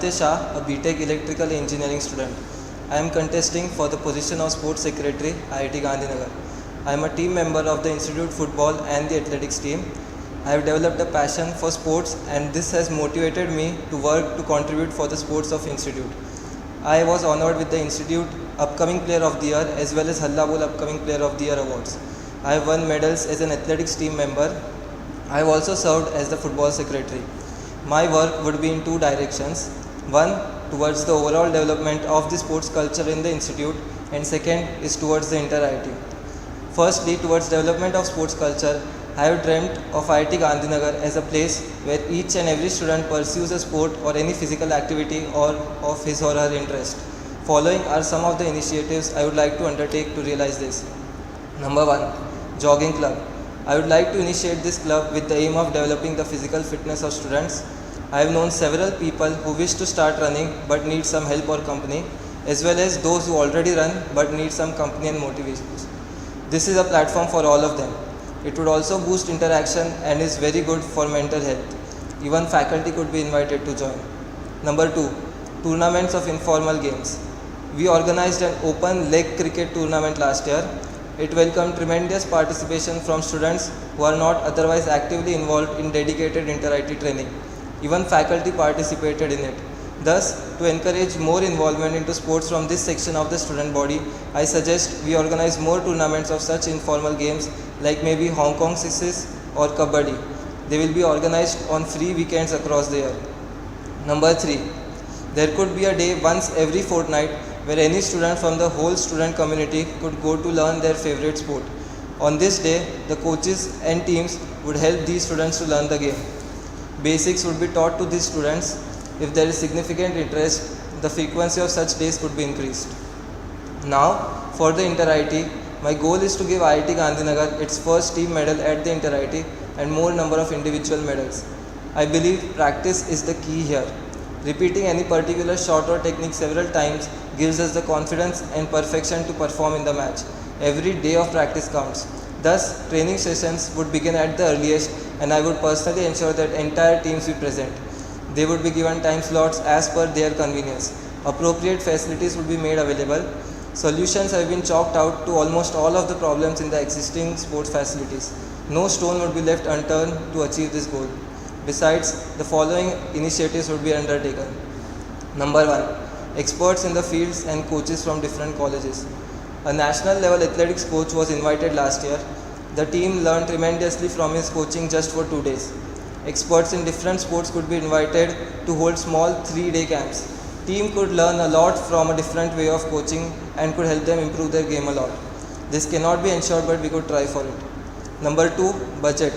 Aditya Shah, a BTech Electrical Engineering student. I am contesting for the position of Sports Secretary, IIT Gandhinagar. I am a team member of the Institute Football and the Athletics team. I have developed a passion for sports and this has motivated me to work to contribute for the sports of Institute. I was honored with the Institute Upcoming Player of the Year as well as Halla Bol Upcoming Player of the Year awards. I have won medals as an athletics team member. I have also served as the football secretary. My work would be in two directions. One, towards the overall development of the sports culture in the institute, and second is towards the inter-IIT. Firstly, towards development of sports culture, I have dreamt of IIT Gandhinagar as a place where each and every student pursues a sport or any physical activity or of his or her interest. Following are some of the initiatives I would like to undertake to realize this. Number 1. Jogging Club. I would like to initiate this club with the aim of developing the physical fitness of students. I have known several people who wish to start running but need some help or company, as well as those who already run but need some company and motivation. This is a platform for all of them. It would also boost interaction and is very good for mental health. Even faculty could be invited to join. Number 2. Tournaments of informal games. We organized an open leg cricket tournament last year. It welcomed tremendous participation from students who are not otherwise actively involved in dedicated inter-IIT training. Even faculty participated in it. Thus, to encourage more involvement into sports from this section of the student body, I suggest we organize more tournaments of such informal games like maybe Hong Kong Sixes or Kabaddi. They will be organized on free weekends across the year. Number 3. There could be a day once every fortnight where any student from the whole student community could go to learn their favorite sport. On this day, the coaches and teams would help these students to learn the game. Basics would be taught to these students. If there is significant interest, the frequency of such days could be increased. Now, for the inter-IIT, my goal is to give IIT Gandhinagar its first team medal at the inter-IIT and more number of individual medals. I believe practice is the key here. Repeating any particular shot or technique several times gives us the confidence and perfection to perform in the match. Every day of practice counts. Thus, training sessions would begin at the earliest and I would personally ensure that entire teams be present. They would be given time slots as per their convenience. Appropriate facilities would be made available. Solutions have been chalked out to almost all of the problems in the existing sports facilities. No stone would be left unturned to achieve this goal. Besides, the following initiatives would be undertaken. Number 1. Experts in the fields and coaches from different colleges. A national level athletics coach was invited last year. The team learned tremendously from his coaching just for 2 days. Experts in different sports could be invited to hold small 3-day camps. Team could learn a lot from a different way of coaching and could help them improve their game a lot. This cannot be ensured but we could try for it. Number 2. Budget.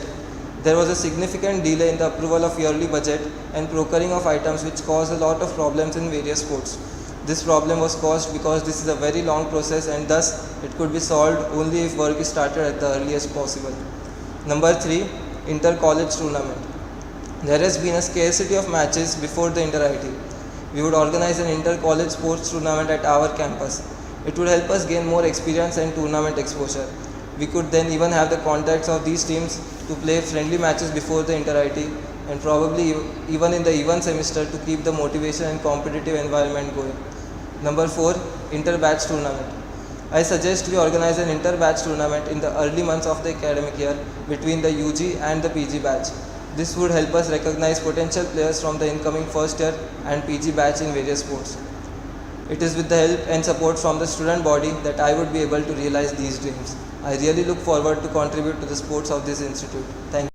There was a significant delay in the approval of yearly budget and procuring of items which caused a lot of problems in various sports. This problem was caused because this is a very long process and thus it could be solved only if work is started at the earliest possible. Number 3. Inter-college tournament. There has been a scarcity of matches before the inter-IIT. We would organize an inter-college sports tournament at our campus. It would help us gain more experience and tournament exposure. We could then even have the contacts of these teams to play friendly matches before the inter-IIT and probably even in the even semester to keep the motivation and competitive environment going. Number 4. Inter-batch tournament. I suggest we organize an inter-batch tournament in the early months of the academic year between the UG and the PG batch. This would help us recognize potential players from the incoming first year and PG batch in various sports. It is with the help and support from the student body that I would be able to realize these dreams. I really look forward to contribute to the sports of this institute. Thank you.